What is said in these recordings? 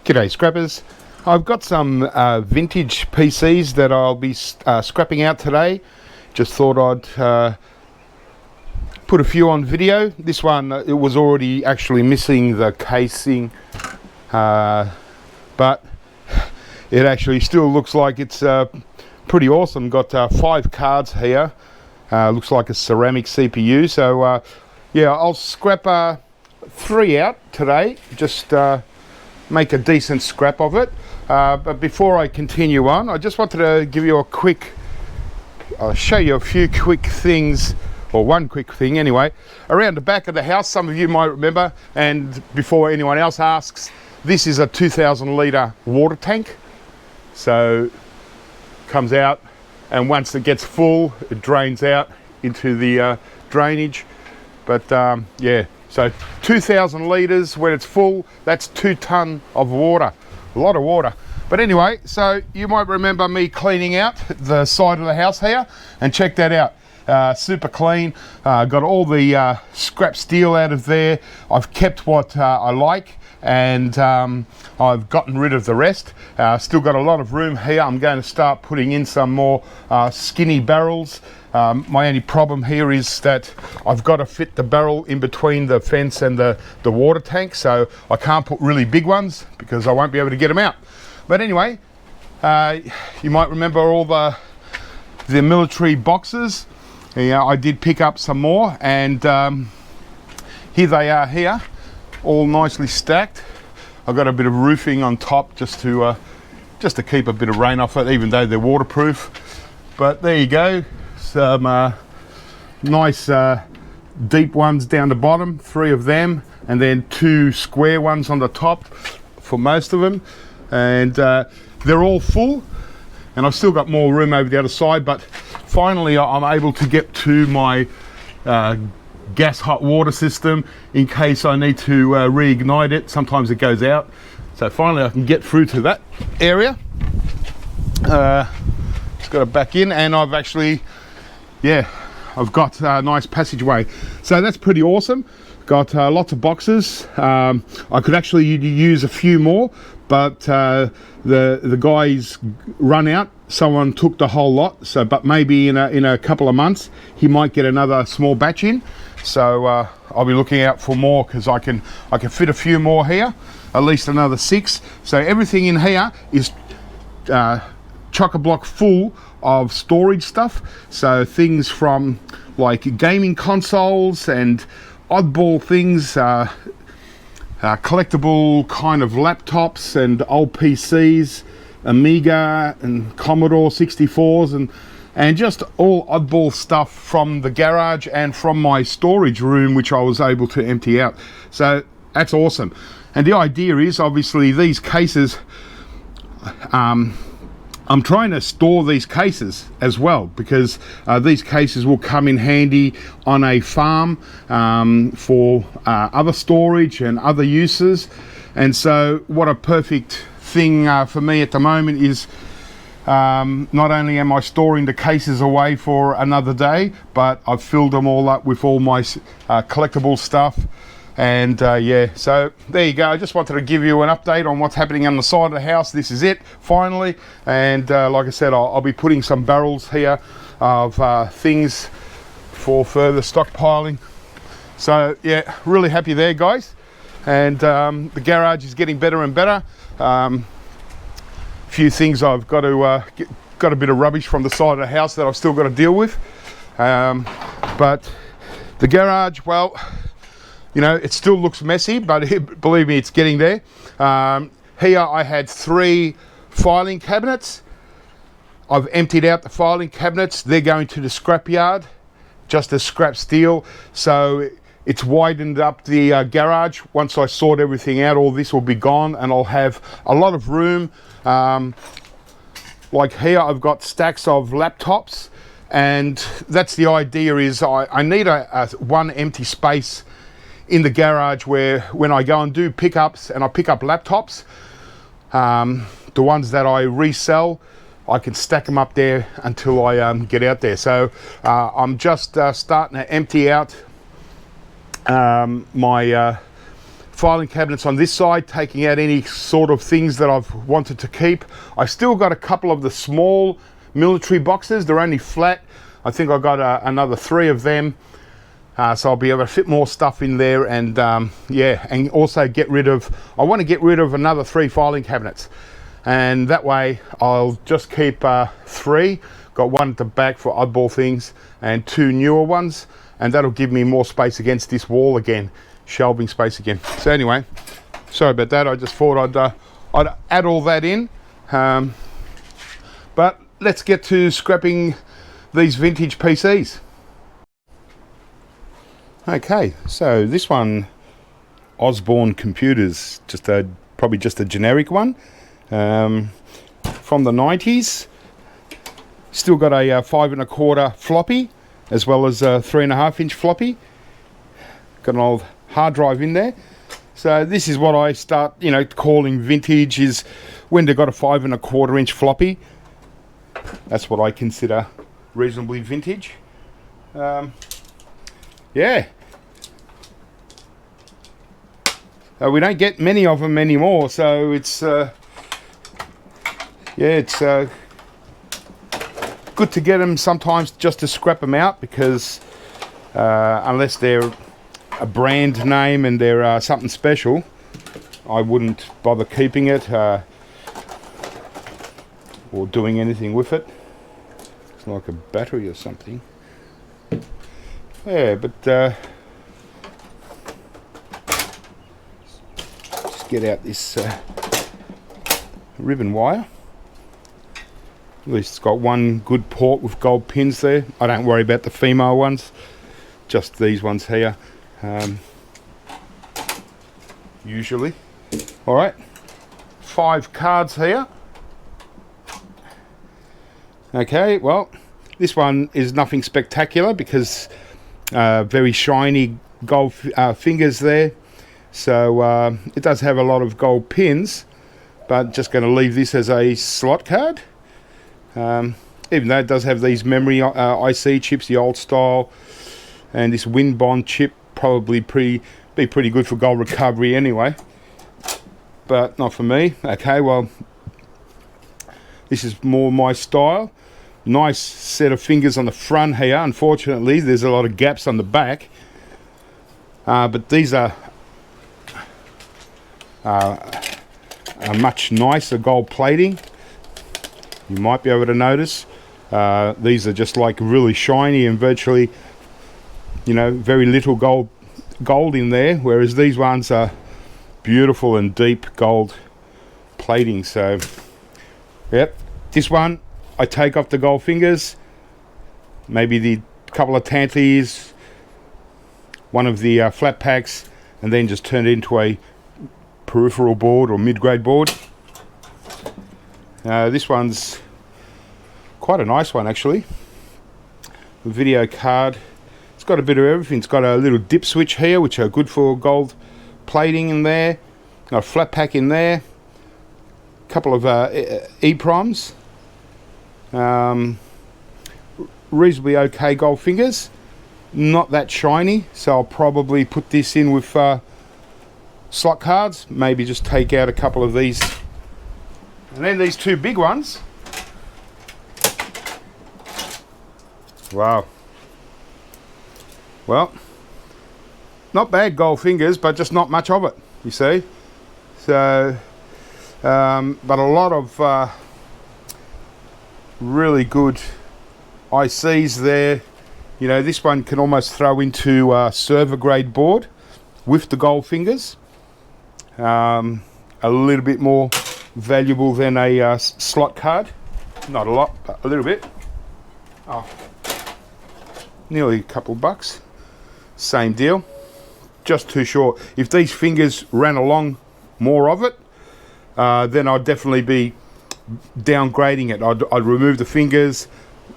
G'day scrappers. I've got some vintage PCs that I'll be scrapping out today. Just thought I'd put a few on video. This one, it was already actually missing the casing, but it actually still looks like it's pretty awesome. Got 5 cards here. Looks like a ceramic CPU. So yeah, I'll scrap 3 out today. Just make a decent scrap of it. But before I continue on, I just wanted to give you a quick, I'll show you a few quick things, or one quick thing anyway. Around the back of the house, some of you might remember, and before anyone else asks, this is a 2,000 litre water tank. So comes out, and once it gets full, it drains out into the drainage. But yeah, so 2,000 litres when it's full, that's 2 tonne of water. A lot of water. But anyway, so you might remember me cleaning out the side of the house here, and check that out. Super clean. Got all the scrap steel out of there. I've kept what I like, and I've gotten rid of the rest. Still got a lot of room here. I'm going to start putting in some more skinny barrels. My only problem here is that I've got to fit the barrel in between the fence and the water tank, so I can't put really big ones because I won't be able to get them out. But anyway, you might remember all the military boxes. Yeah, I did pick up some more, and here they are here, all nicely stacked. I've got a bit of roofing on top just to keep a bit of rain off it, even though they're waterproof. But there you go. Some nice deep ones down the bottom, 3 of them, and then 2 square ones on the top for most of them. And they're all full, and I've still got more room over the other side. But finally I'm able to get to my gas hot water system in case I need to reignite it. Sometimes it goes out, so finally I can get through to that area. Just got it back in, and I've actually, yeah, I've got a nice passageway, so that's pretty awesome. Got lots of boxes. I could actually use a few more, but the guys run out. Someone took the whole lot, so but maybe in a couple of months he might get another small batch in. So I'll be looking out for more, because I can fit a few more here, at least another 6. So everything in here is chock-a-block full of storage stuff. So things from like gaming consoles and oddball things, collectible kind of laptops and old PCs, Amiga and Commodore 64s, and just all oddball stuff from the garage and from my storage room, which I was able to empty out. So that's awesome. And the idea is, obviously, these cases, I'm trying to store these cases as well, because these cases will come in handy on a farm for other storage and other uses. And so what a perfect thing for me at the moment is, not only am I storing the cases away for another day, but I've filled them all up with all my collectible stuff. And yeah, so there you go. I just wanted to give you an update on what's happening on the side of the house. This is it, finally. And like I said, I'll be putting some barrels here of things for further stockpiling. So yeah, really happy there, guys. And the garage is getting better and better. Few things I've got to got a bit of rubbish from the side of the house that I've still got to deal with. But the garage, well, you know, it still looks messy, but believe me, it's getting there. Here I had 3 filing cabinets. I've emptied out the filing cabinets. They're going to the scrapyard, just as scrap steel. So it's widened up the garage. Once I sort everything out, all this will be gone, and I'll have a lot of room. Like here, I've got stacks of laptops, and that's the idea, is I need one empty space in the garage where when I go and do pickups and I pick up laptops, the ones that I resell, I can stack them up there until I get out there. So I'm just starting to empty out my filing cabinets on this side, taking out any sort of things that I've wanted to keep. I've still got a couple of the small military boxes. They're only flat. I think I got another 3 of them. So I'll be able to fit more stuff in there, and yeah, and also get rid of, I want to get rid of another 3 filing cabinets. And that way I'll just keep 3. Got one at the back for oddball things and 2 newer ones. And that'll give me more space against this wall again, shelving space again. So anyway, sorry about that. I just thought I'd add all that in. But let's get to scrapping these vintage PCs. Okay, so this one, Osborne Computers, probably just a generic one, from the 90s. Still got a 5 1/4 floppy, as well as a 3.5 inch floppy. Got an old hard drive in there. So this is what I start, calling vintage, is when they've got a 5 1/4 inch floppy. That's what I consider reasonably vintage. Yeah. We don't get many of them anymore, so it's it's good to get them sometimes, just to scrap them out, because unless they're a brand name and they're something special, I wouldn't bother keeping it or doing anything with it. It's like a battery or something. Yeah, but just get out this ribbon wire. At least it's got one good port with gold pins there. I don't worry about the female ones, just these ones here, usually. Alright, 5 cards here. Okay, well, this one is nothing spectacular because very shiny gold fingers there. So it does have a lot of gold pins, but just going to leave this as a slot card. Even though it does have these memory IC chips, the old style, and this Winbond chip, probably be pretty good for gold recovery anyway, but not for me. Okay, well, this is more my style. Nice set of fingers on the front here. Unfortunately, there's a lot of gaps on the back, but these are a much nicer gold plating. You might be able to notice these are just like really shiny and virtually, very little gold in there, whereas these ones are beautiful and deep gold plating. So yep, this one I take off the gold fingers, maybe the couple of tantalus, one of the flat packs, and then just turn it into a peripheral board or mid-grade board. This one's quite a nice one actually. The video card, it's got a bit of everything. It's got a little dip switch here, which are good for gold plating in there. Got a flat pack in there. A couple of EEPROMs. Reasonably okay gold fingers. Not that shiny, so I'll probably put this in with slot cards. Maybe just take out a couple of these. And then these 2 big ones. Wow. Well, not bad gold fingers, but just not much of it, you see. So, but a lot of really good ICs there. This one can almost throw into a server grade board with the gold fingers. A little bit more valuable than a slot card. Not a lot, but a little bit. Oh, nearly a couple of bucks. Same deal. Just too short. If these fingers ran along more of it, then I'd definitely be downgrading it. I'd remove the fingers,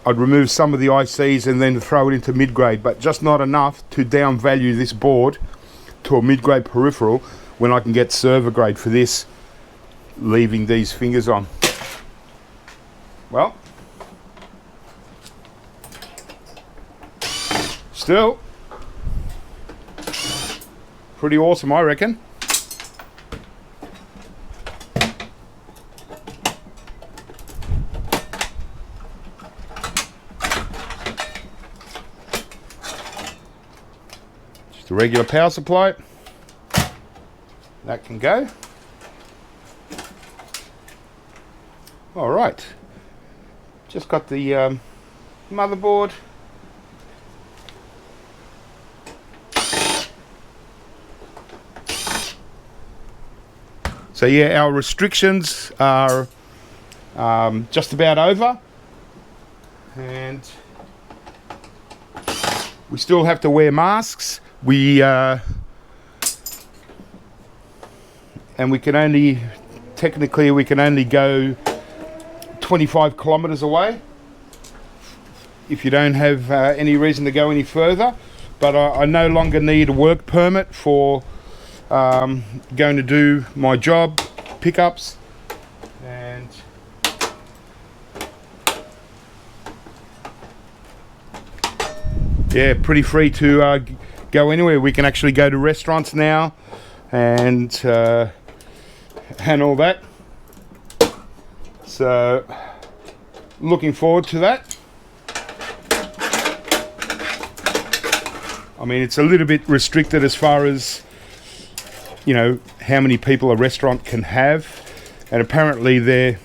I'd remove some of the ICs and then throw it into mid-grade, but just not enough to down value this board to a mid-grade peripheral when I can get server grade for this, leaving these fingers on. Well, still pretty awesome, I reckon. The regular power supply. That can go. All right. Just got the motherboard. So yeah, our restrictions are just about over, and we still have to wear masks. And we can only, technically we can only go 25 kilometers away if you don't have any reason to go any further. But I no longer need a work permit for going to do my job pickups, and yeah, pretty free to go anywhere. We can actually go to restaurants now and all that. So looking forward to that. I mean, it's a little bit restricted as far as, you know, how many people a restaurant can have, and apparently they're,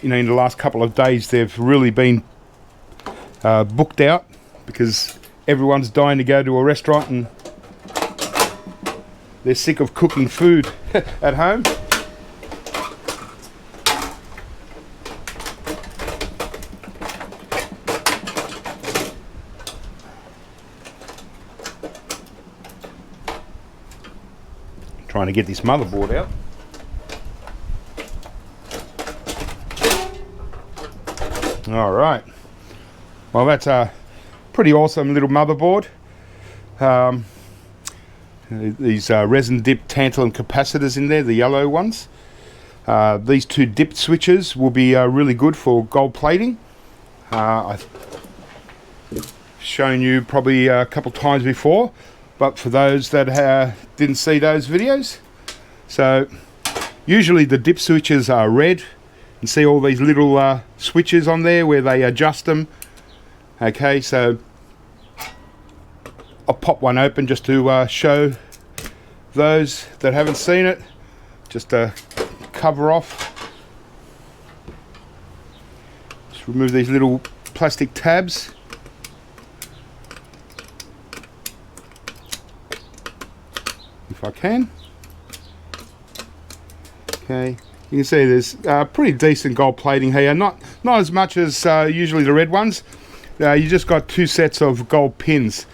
you know, in the last couple of days they've really been booked out because everyone's dying to go to a restaurant and they're sick of cooking food at home. Trying to get this motherboard out. All right. Well, that's a pretty awesome little motherboard. These resin dipped tantalum capacitors in there, the yellow ones. These two dipped switches will be really good for gold plating. I've shown you probably a couple times before, but for those that didn't see those videos, so usually the dip switches are red. You see all these little switches on there where they adjust them. Okay, so I'll pop one open just to show those that haven't seen it. Just to cover off. Just remove these little plastic tabs. If I can. Okay, you can see there's pretty decent gold plating here. Not as much as usually the red ones. You just got two sets of gold pins,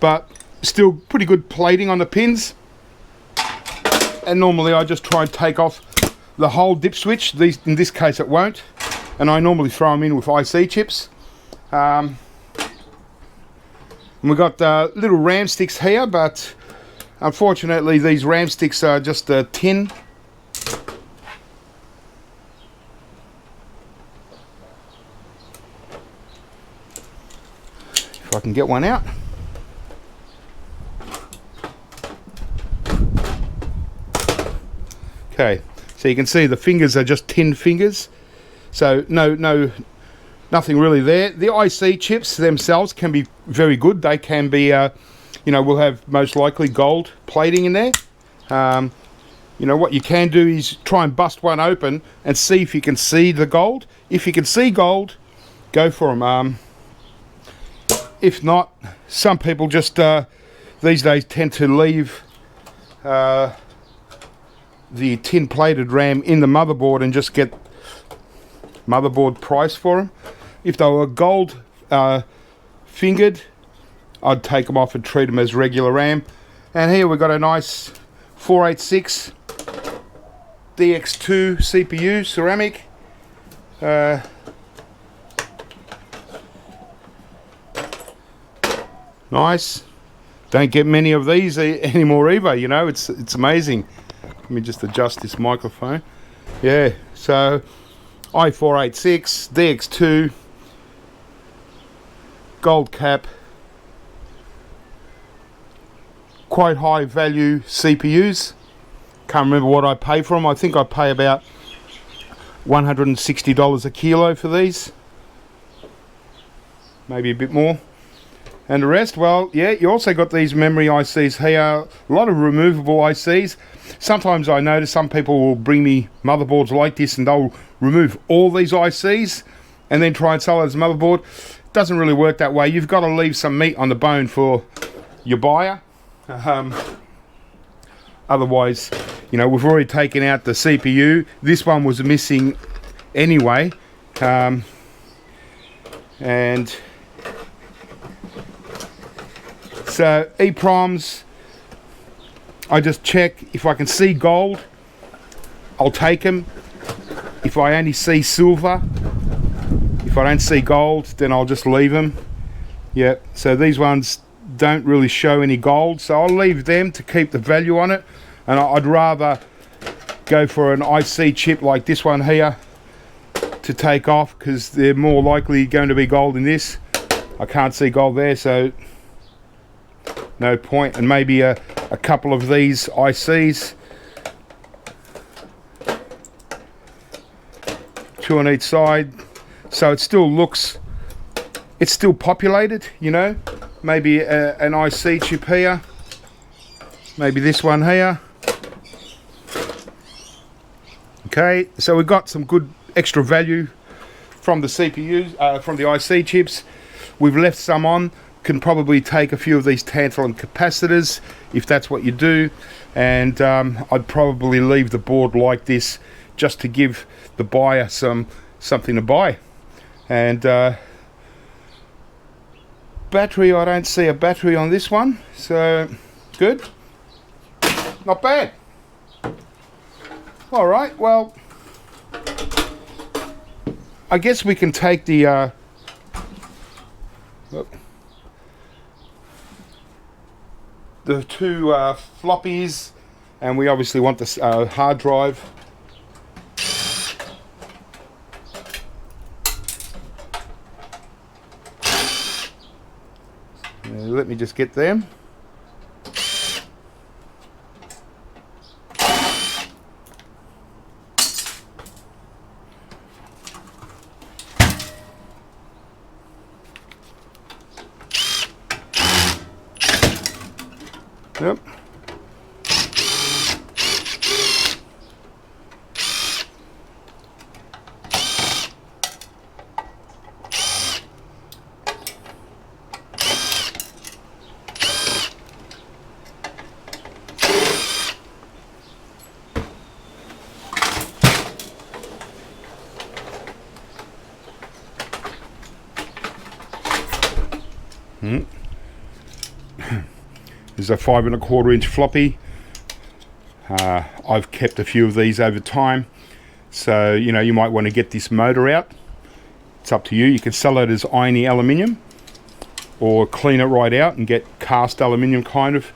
but still pretty good plating on the pins. And normally I just try and take off the whole dip switch. In this case it won't, and I normally throw them in with IC chips. And we got little ram sticks here, but unfortunately these ram sticks are just a tin. If I can get one out. Okay, so you can see the fingers are just tin fingers, so nothing really there. The IC chips themselves can be very good. They can be you know, we'll have most likely gold plating in there. You know, what you can do is try and bust one open and see if you can see the gold. If you can see gold, go for them. If not, some people just these days tend to leave the tin plated RAM in the motherboard and just get motherboard price for them. If they were gold fingered, I'd take them off and treat them as regular RAM. And here we've got a nice 486 DX2 CPU ceramic. Nice. Don't get many of these anymore either, you know. It's amazing. Let me just adjust this microphone. Yeah, so i486 DX2 gold cap, quite high value CPUs. Can't remember what I pay for them. I think I pay about $160 a kilo for these, maybe a bit more. And the rest, well, yeah, you also got these memory ICs here, a lot of removable ICs. Sometimes I notice some people will bring me motherboards like this and they'll remove all these ICs and then try and sell it as a motherboard. Doesn't really work that way. You've got to leave some meat on the bone for your buyer. Otherwise, you know, we've already taken out the CPU. This one was missing anyway. And so EPROMs, I just check if I can see gold, I'll take them. If I only see silver, if I don't see gold, then I'll just leave them. Yeah, so these ones don't really show any gold, so I'll leave them to keep the value on it. And I'd rather go for an IC chip like this one here to take off, because they're more likely going to be gold in this. I can't see gold there, so no point. And maybe a couple of these ICs, 2 on each side, so it still looks, it's still populated, you know. Maybe an IC chip here, maybe this one here. Okay, so we've got some good extra value from the CPUs, from the IC chips. We've left some on. Can probably take a few of these tantalum capacitors if that's what you do, and I'd probably leave the board like this just to give the buyer something to buy. And battery, I don't see a battery on this one, so good, not bad. All right, well, I guess we can take the two floppies, and we obviously want this hard drive. Let me just get them. Yep. There's a 5 1/4 inch floppy. I've kept a few of these over time, so you know, you might want to get this motor out. It's up to you. You can sell it as irony aluminium or clean it right out and get cast aluminium, kind of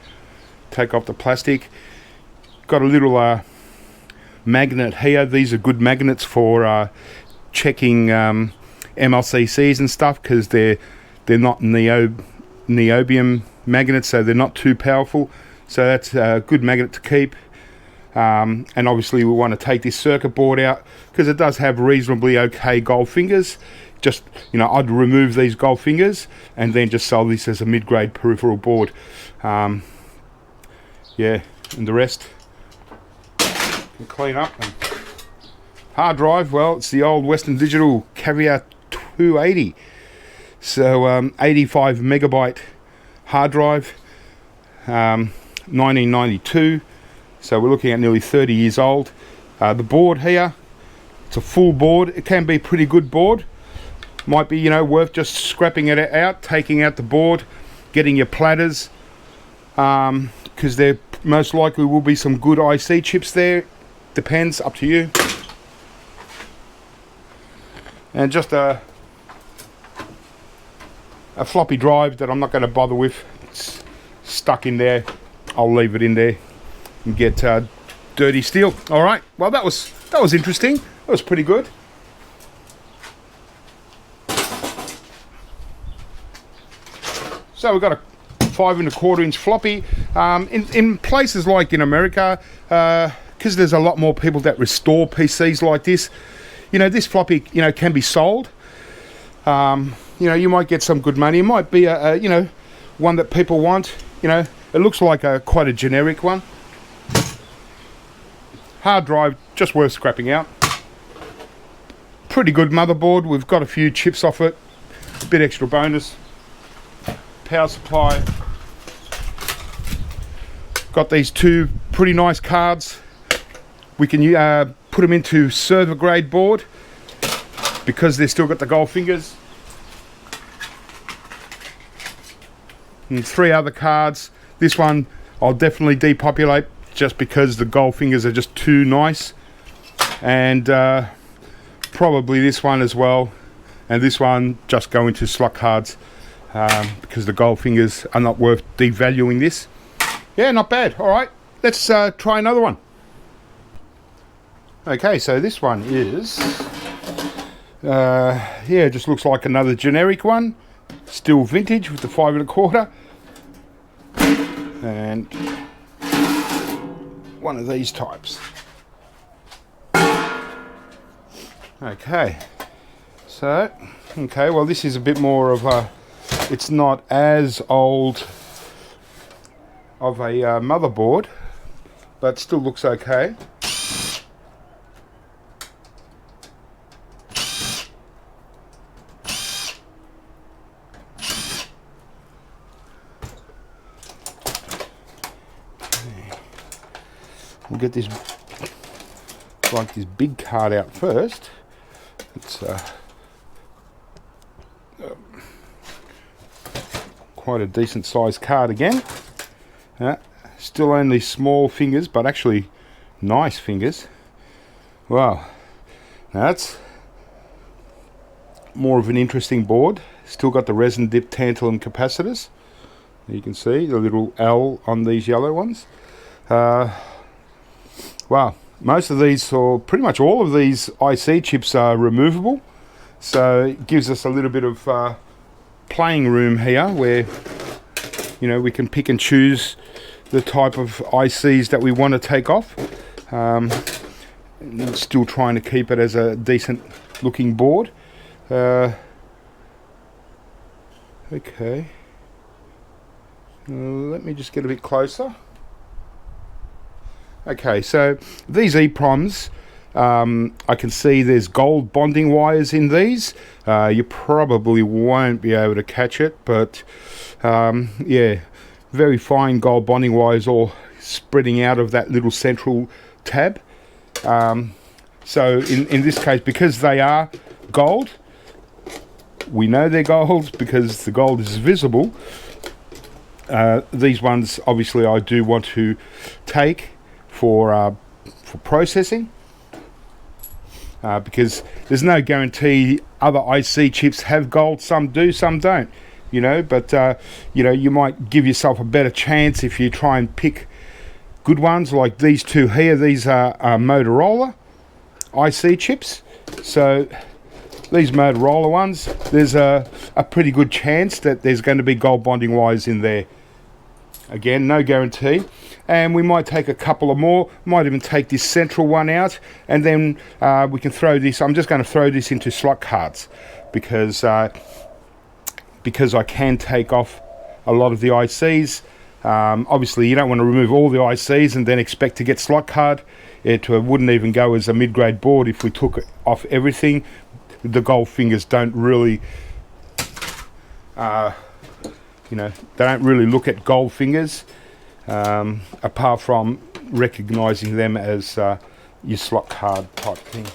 take off the plastic. Got a little magnet here. These are good magnets for checking MLCCs and stuff, because they're not niobium magnets, so they're not too powerful. So that's a good magnet to keep. And obviously we want to take this circuit board out because it does have reasonably okay gold fingers. Just, you know, I'd remove these gold fingers and then just sell this as a mid-grade peripheral board. Yeah, and the rest can clean up. And hard drive, well, it's the old Western Digital Caviar 280. So 85 megabyte hard drive, 1992. So we're looking at nearly 30 years old. The board here, it's a full board. It can be a pretty good board. Might be, you know, worth just scrapping it out, taking out the board, getting your platters, because there most likely will be some good IC chips there. Depends, up to you. And just a floppy drive that I'm not going to bother with. It's stuck in there. I'll leave it in there and get dirty steel. All right. Well, that was interesting. That was pretty good. So we've got a 5 1/4 inch floppy. In places like in America, because there's a lot more people that restore PCs like this, you know, this floppy, you know, can be sold. You know, you might get some good money. It might be a you know, one that people want. You know, it looks like quite a generic one. Hard drive, just worth scrapping out. Pretty good motherboard. We've got a few chips off it. A bit extra bonus. Power supply. Got these two pretty nice cards. We can put them into server grade board because they've still got the gold fingers. And 3 other cards. This one I'll definitely depopulate just because the gold fingers are just too nice. And probably this one as well. And this one just go into slot cards because the gold fingers are not worth devaluing this. Yeah, not bad. All right, let's try another one. Okay, so this one is, yeah, just looks like another generic one. Still vintage with the 5 1/4. And one of these types. Okay, so, okay, well this is a bit more of a, it's not as old of a motherboard, but still looks okay. We'll get this, like this big card out first. It's quite a decent sized card again. Still only small fingers, but actually nice fingers. Wow, now that's more of an interesting board. Still got the resin dip tantalum capacitors. You can see the little L on these yellow ones. Wow, most of these, or pretty much all of these IC chips are removable, so it gives us a little bit of playing room here where, you know, we can pick and choose the type of ICs that we want to take off. Still trying to keep it as a decent looking board. Okay, let me just get a bit closer. Okay, so these EPROMs, I can see there's gold bonding wires in these. You probably won't be able to catch it, but yeah, very fine gold bonding wires all spreading out of that little central tab. So in this case, because they are gold, we know they're gold because the gold is visible. These ones, obviously, I do want to take for processing, because there's no guarantee other IC chips have gold. Some do, some don't, you know, but you know, you might give yourself a better chance if you try and pick good ones like these two here. These are Motorola IC chips, so these Motorola ones, there's a pretty good chance that there's going to be gold bonding wires in there. Again, no guarantee. And we might take a couple of more, might even take this central one out, and then we can throw this, I'm just going to throw this into slot cards because I can take off a lot of the ICs. Obviously you don't want to remove all the ICs and then expect to get slot card. It wouldn't even go as a mid-grade board if we took off everything. The gold fingers don't really, you know, they don't really look at gold fingers. Apart from recognizing them as your slot card type thing.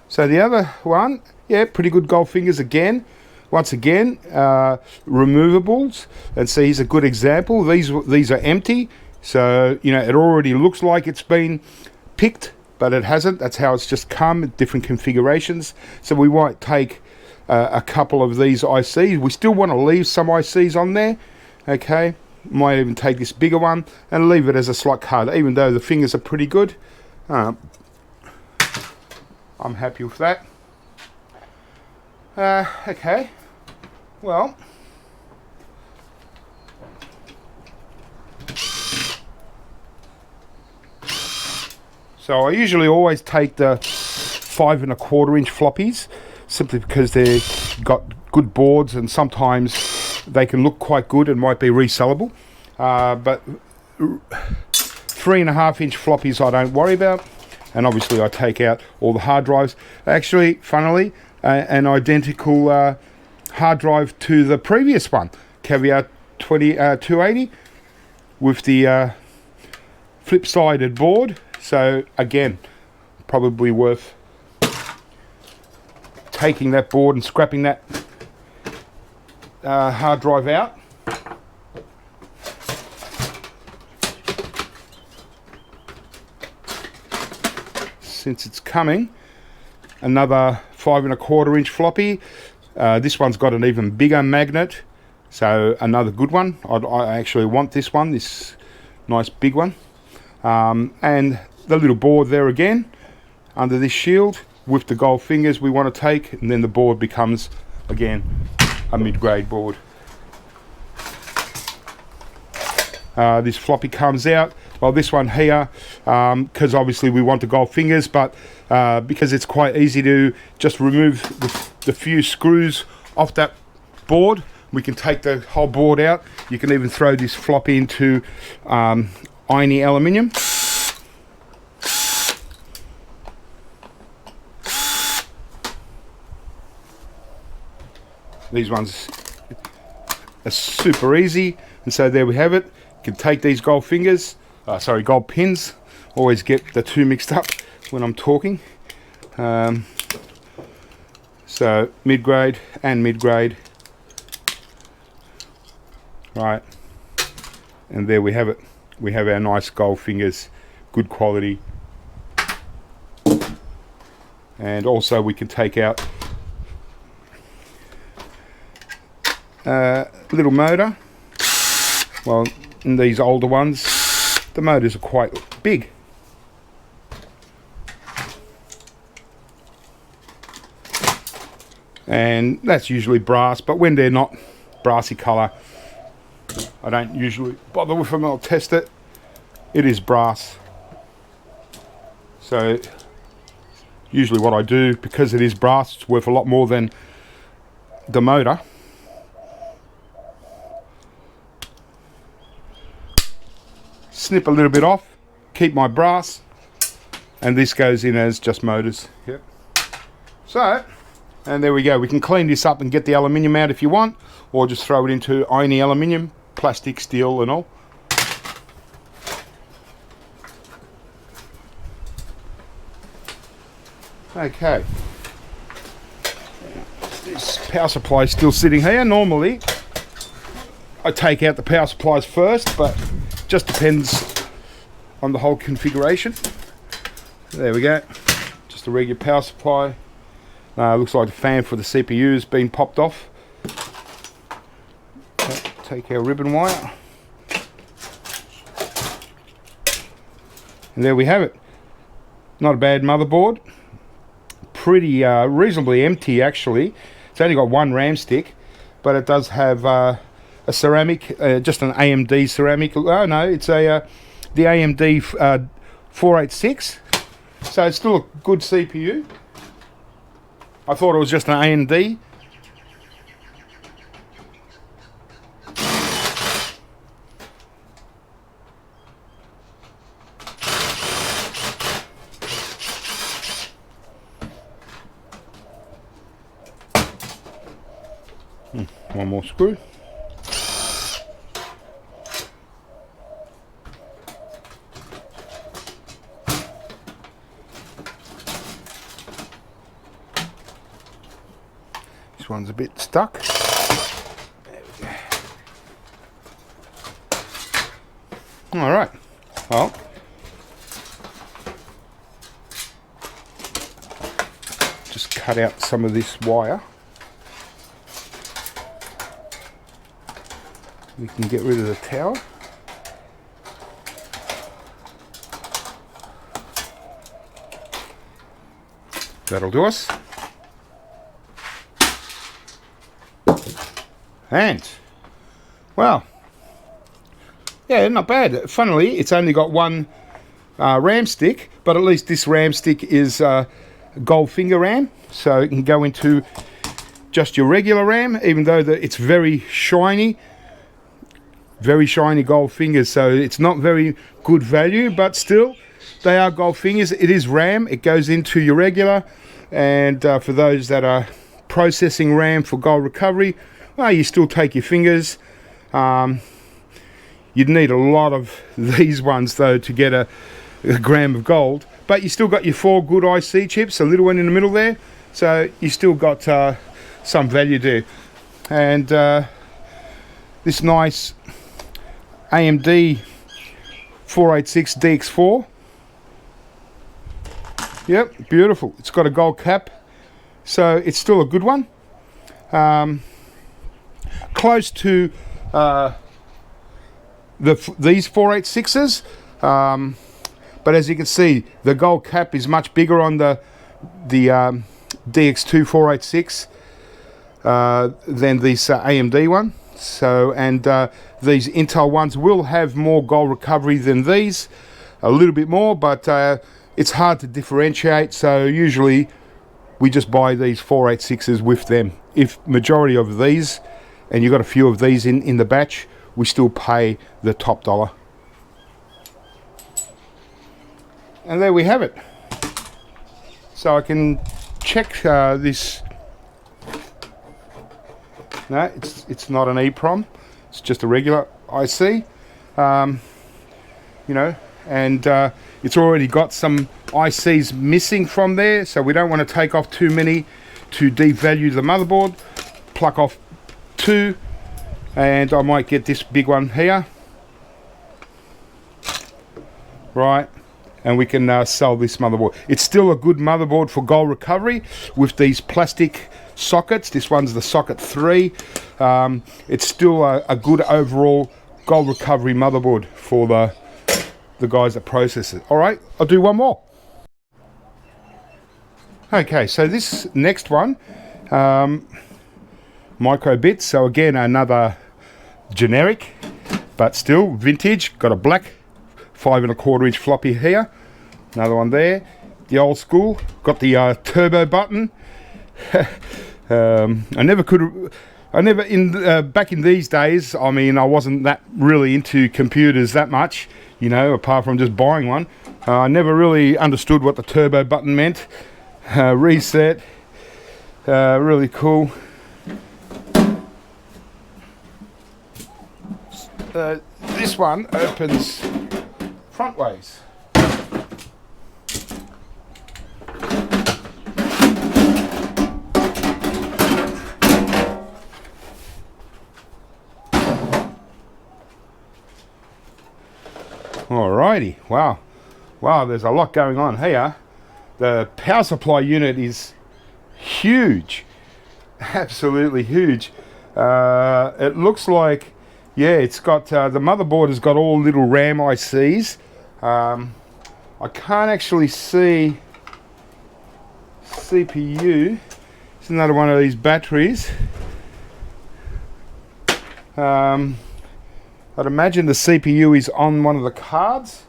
So the other one, yeah, pretty good gold fingers again. Once again, removables, and see, here's a good example. These are empty, so you know it already looks like it's been picked, but it hasn't. That's how it's just come, different configurations. So we might take a couple of these ICs. We still want to leave some ICs on there, okay. Might even take this bigger one and leave it as a slot card, even though the fingers are pretty good. I'm happy with that. Okay, well, so I usually always take the 5 1/4 inch floppies, simply because they've got good boards, and sometimes they can look quite good and might be resellable. But 3.5-inch floppies I don't worry about. And obviously I take out all the hard drives. Actually, funnily, an identical hard drive to the previous one, Caviar 280, with the flip-sided board. So again, probably worth taking that board and scrapping that hard drive out. Since it's coming, another 5.25-inch floppy. This one's got an even bigger magnet, so another good one. I actually want this one, this nice big one. And the little board there again, under this shield, with the gold fingers we want to take, and then the board becomes, again, a mid-grade board. This floppy comes out. Well, this one here, because obviously we want the gold fingers, but because it's quite easy to just remove the few screws off that board, we can take the whole board out. You can even throw this floppy into irony aluminium. These ones are super easy, and so there we have it. You can take these gold fingers, gold pins. Always get the two mixed up when I'm talking. So mid-grade and mid-grade. Right, and there we have it. We have our nice gold fingers, good quality. And also we can take out little motor. Well, in these older ones, the motors are quite big. And that's usually brass, but when they're not brassy colour, I don't usually bother with them. I'll test it. It is brass. So usually what I do, because it is brass, it's worth a lot more than the motor. Snip a little bit off, keep my brass, and this goes in as just motors. Yep. So, and there we go. We can clean this up and get the aluminium out if you want, or just throw it into irony aluminium, plastic, steel and all. Okay. This power supply is still sitting here. Normally, I take out the power supplies first, but just depends on the whole configuration. There we go. Just a regular power supply. Looks like the fan for the CPU has been popped off. Take our ribbon wire. And there we have it. Not a bad motherboard. Pretty reasonably empty actually. It's only got one RAM stick, but it does have a ceramic, just an AMD ceramic. Oh no, it's a the AMD 486. So it's still a good CPU. I thought it was just an AMD. One more screw. This one's a bit stuck. There we go. All right. Well, just cut out some of this wire. We can get rid of the tower. That'll do us. And, well, yeah, not bad. Funnily, it's only got one RAM stick, but at least this RAM stick is gold finger RAM, so it can go into just your regular RAM, even though it's very shiny gold fingers, so it's not very good value, but still they are gold fingers. It is RAM, it goes into your regular, and for those that are processing RAM for gold recovery, well, you still take your fingers. You'd need a lot of these ones though to get a gram of gold, but you still got your 4 good IC chips, a little one in the middle there, so you still got some value there. And this nice AMD 486 DX4, yep, beautiful. It's got a gold cap, so it's still a good one. Close to these 486s, but as you can see, the gold cap is much bigger on the DX2 486 than this AMD one. So, and these Intel ones will have more gold recovery than these, a little bit more, but it's hard to differentiate, so usually we just buy these 486s with them. If majority of these, and you've got a few of these in the batch, we still pay the top dollar. And there we have it. So I can check this. No, it's not an EEPROM, it's just a regular IC, you know, and it's already got some ICs missing from there, so we don't want to take off too many to devalue the motherboard. Pluck off 2, and I might get this big one here, right, and we can sell this motherboard. It's still a good motherboard for gold recovery with these plastic sockets. This one's the socket 3. It's still a good overall gold recovery motherboard for the guys that process it. All right, I'll do one more. Okay, so this next one, microbit. So again, another generic, but still vintage. Got a black 5 1/4 inch floppy here. Another one there. The old school. Got the turbo button. Back in these days, I mean, I wasn't that really into computers that much, you know, apart from just buying one. I never really understood what the turbo button meant. Reset, really cool. This one opens front ways. Alrighty, wow, there's a lot going on here. The power supply unit is huge, absolutely huge. It looks like, yeah, it's got, the motherboard has got all little RAM ICs. I can't actually see CPU. It's another one of these batteries. I'd imagine the CPU is on one of the cards.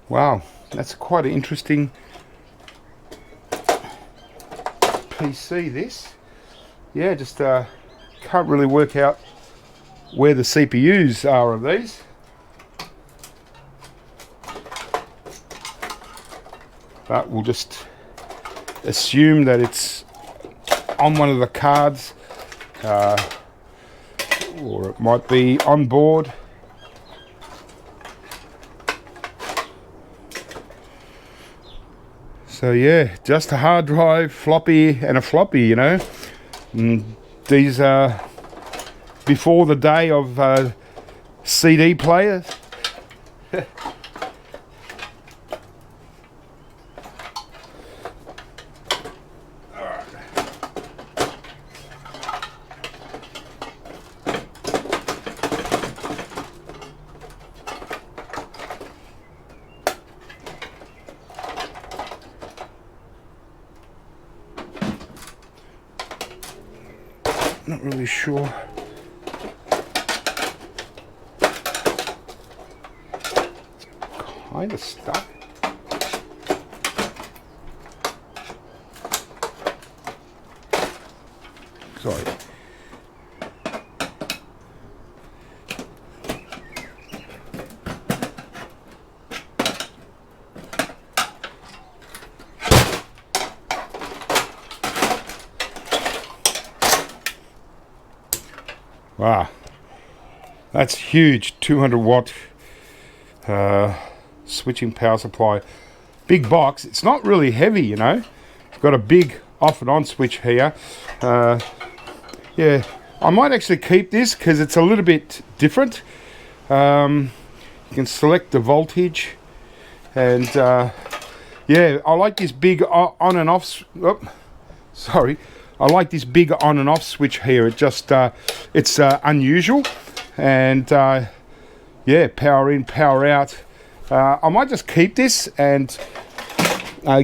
Wow, that's quite an interesting PC, this. Yeah, just can't really work out where the CPUs are of these. But we'll just assume that it's on one of the cards, or it might be on board. So yeah, just a hard drive, floppy, and a floppy, you know. And these are before the day of CD players. Not really sure. Kind of stuck. Sorry. Wow, that's huge. 200 watt switching power supply. Big box. It's not really heavy, you know. It's got a big off and on switch here. Yeah, I might actually keep this because it's a little bit different. You can select the voltage, and yeah, I like this big on and off. Sorry. I like this big on and off switch here. It just it's unusual, and yeah, power in, power out. I might just keep this and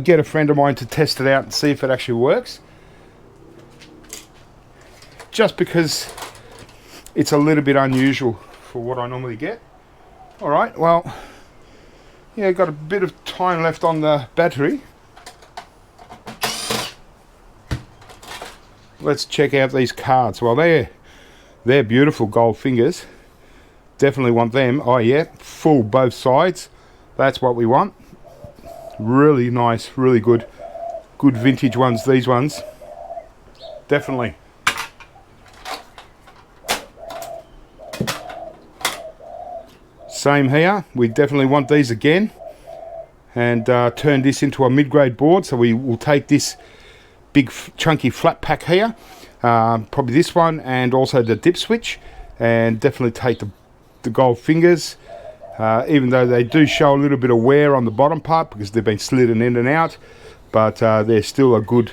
get a friend of mine to test it out and see if it actually works. Just because it's a little bit unusual for what I normally get. All right, well, yeah, got a bit of time left on the battery. Let's check out these cards. Well, they're beautiful gold fingers. Definitely want them. Oh yeah, full both sides. That's what we want. Really nice, really good vintage ones, these ones. Definitely. Same here. We definitely want these again. And turn this into a mid-grade board. So we will take this big chunky flat pack here, probably this one, and also the dip switch, and definitely take the gold fingers, even though they do show a little bit of wear on the bottom part because they've been slidden in and out, but they're still a good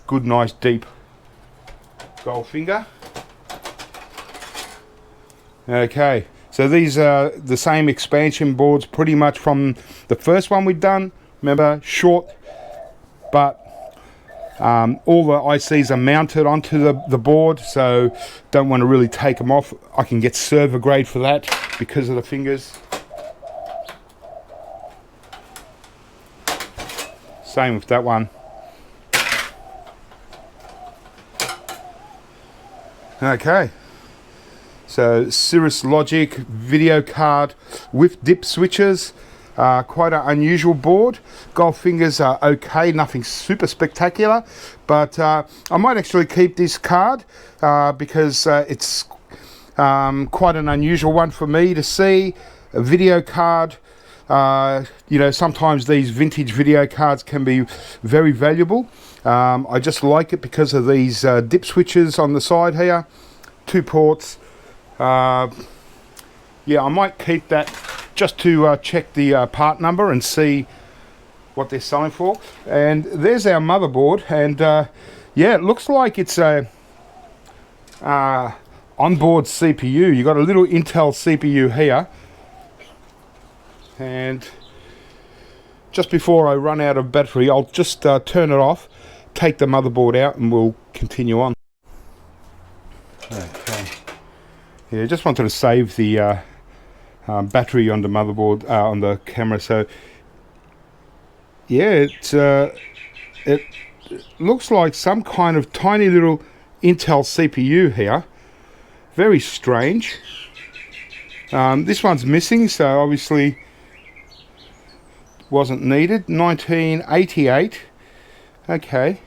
nice deep gold finger. Okay, so these are the same expansion boards pretty much from the first one we've done. Remember, short, but all the ICs are mounted onto the board, so don't want to really take them off. I can get server grade for that because of the fingers. Same with that one. Okay, so Cirrus Logic video card with dip switches. Quite an unusual board. Gold fingers are okay, nothing super spectacular, but I might actually keep this card because it's quite an unusual one for me to see. A video card, you know, sometimes these vintage video cards can be very valuable. I just like it because of these dip switches on the side here, 2 ports. Yeah, I might keep that just to check the part number and see what they're selling for. And there's our motherboard, and yeah, it looks like it's a onboard CPU. You got a little Intel CPU here, and just before I run out of battery, I'll just turn it off, take the motherboard out, and we'll continue on. Okay, yeah, just wanted to save the battery on the motherboard, on the camera. So yeah, it looks like some kind of tiny little Intel CPU here. Very strange. This one's missing, so obviously wasn't needed. 1988. Okay.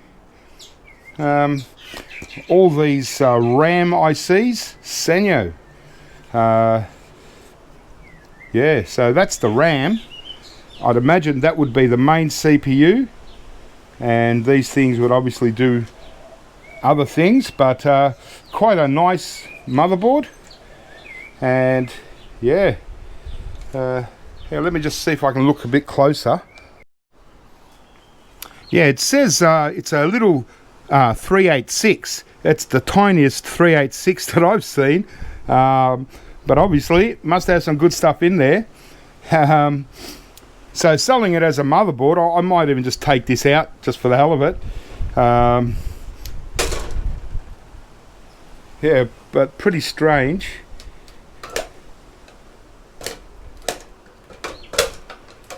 All these RAM ICs, Sanyo. Yeah, so that's the RAM. I'd imagine that would be the main CPU, and these things would obviously do other things, but quite a nice motherboard. And yeah, yeah, let me just see if I can look a bit closer. Yeah, it says it's a little 386. It's the tiniest 386 that I've seen. But obviously it must have some good stuff in there. So selling it as a motherboard, I might even just take this out just for the hell of it. Yeah, but pretty strange.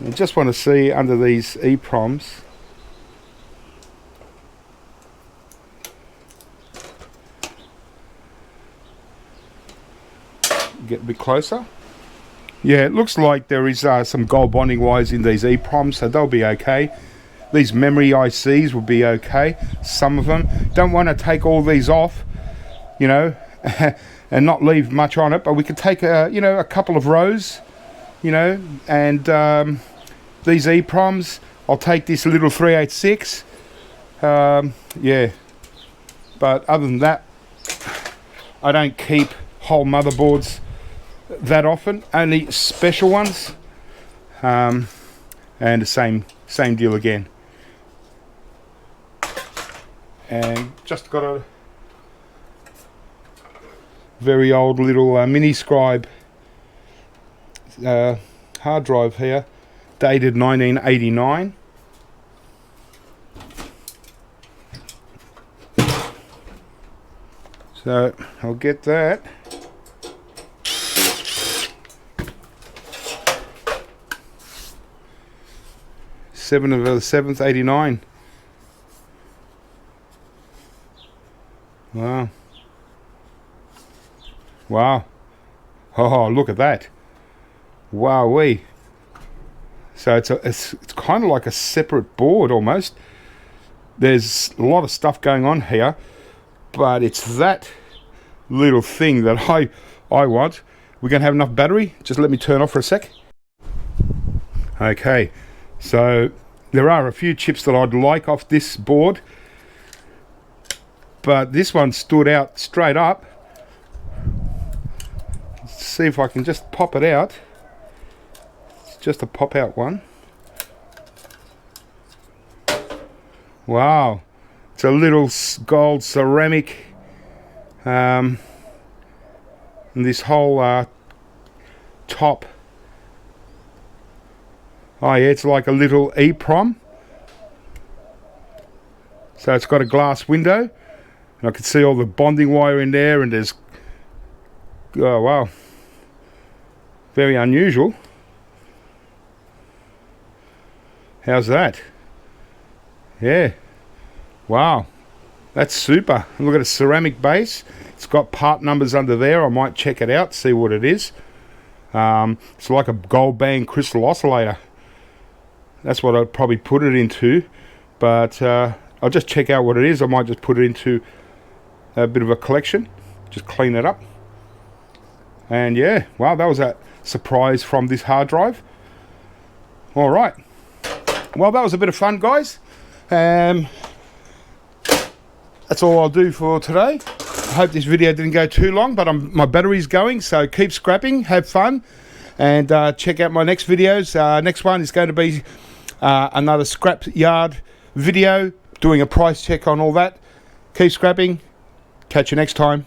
I just want to see under these EPROMs. Get a bit closer. Yeah, it looks like there is some gold bonding wires in these EPROMs, so they'll be okay. These memory ICs will be okay. Some of them. Don't want to take all these off, you know, and not leave much on it, but we could take a couple of rows, you know, and these EPROMs, I'll take this little 386. Yeah, but other than that, I don't keep whole motherboards that often, only special ones. And the same deal again. And just got a very old little mini scribe hard drive here, dated 1989. So I'll get that. Seven of the 7th, 89. Wow. Wow. Oh, look at that. Wowee. So it's kind of like a separate board almost. There's a lot of stuff going on here, but it's that little thing that I want. We're going to have enough battery. Just let me turn off for a sec. Okay. So there are a few chips that I'd like off this board, but this one stood out straight up. Let's see if I can just pop it out. It's just a pop out one. Wow, it's a little gold ceramic, and this whole top. Oh yeah, it's like a little EPROM. So it's got a glass window, and I can see all the bonding wire in there, and there's, oh wow, very unusual. How's that? Yeah, wow, that's super. Look at a ceramic base. It's got part numbers under there. I might check it out, see what it is. It's like a gold band crystal oscillator. That's what I'd probably put it into, but I'll just check out what it is. I might just put it into a bit of a collection, just clean it up. And yeah, wow, that was a surprise from this hard drive. All right, well, that was a bit of fun, guys. That's all I'll do for today. I hope this video didn't go too long, but my battery's going, so keep scrapping, have fun, and check out my next videos. Next one is going to be another scrap yard video, doing a price check on all that. Keep scrapping. Catch you next time.